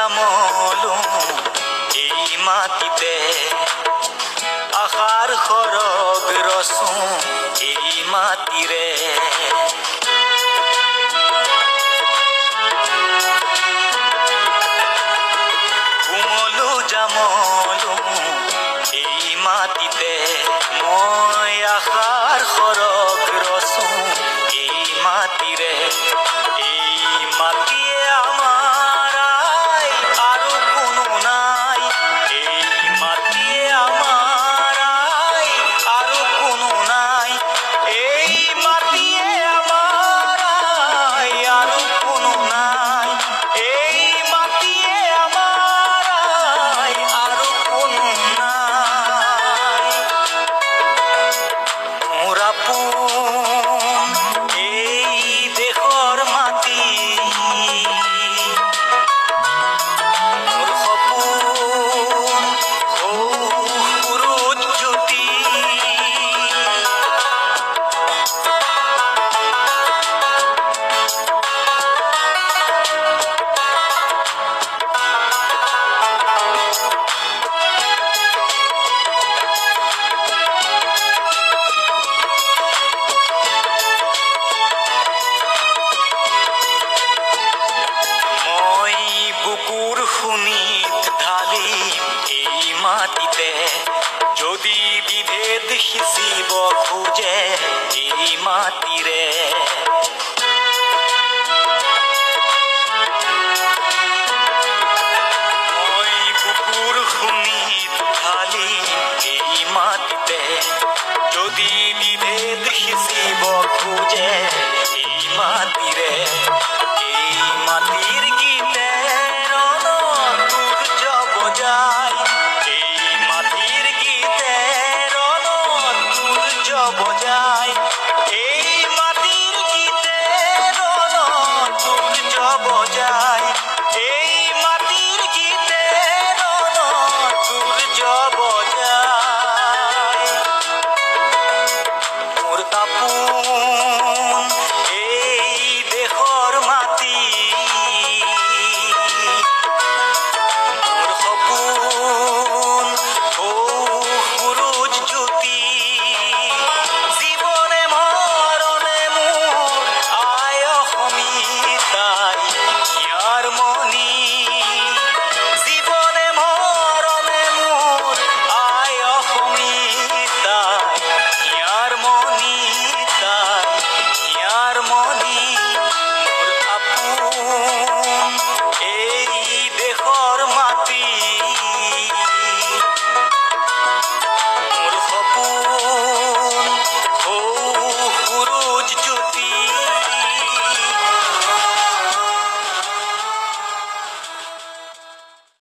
জামলো এই মাটিতে আশাৰ সৰগ ৰচো এই মাটিৰে কুমলো জামলো এই মাটিতে মই আশাৰ সৰগ ৰচো এই মাটিৰে এই মাটিয়ে আমাৰ আৰু কোনো নাই এই মাটিয়ে আমাৰ আৰু কোনো নাই এই মাটিয়ে আমাৰ আৰু কোনো নাই এই মাটিয়ে আমাৰ আৰু কোনো নাই মোৰ আপোন এই দেশৰ মাটি মোৰ সপোন সৰুত জ্যোতি মই বুকুৰ শুনিত ঢালিম এই মাটিতে যদি বিভেদ সিঁচিব খোজে এই মাটিৰে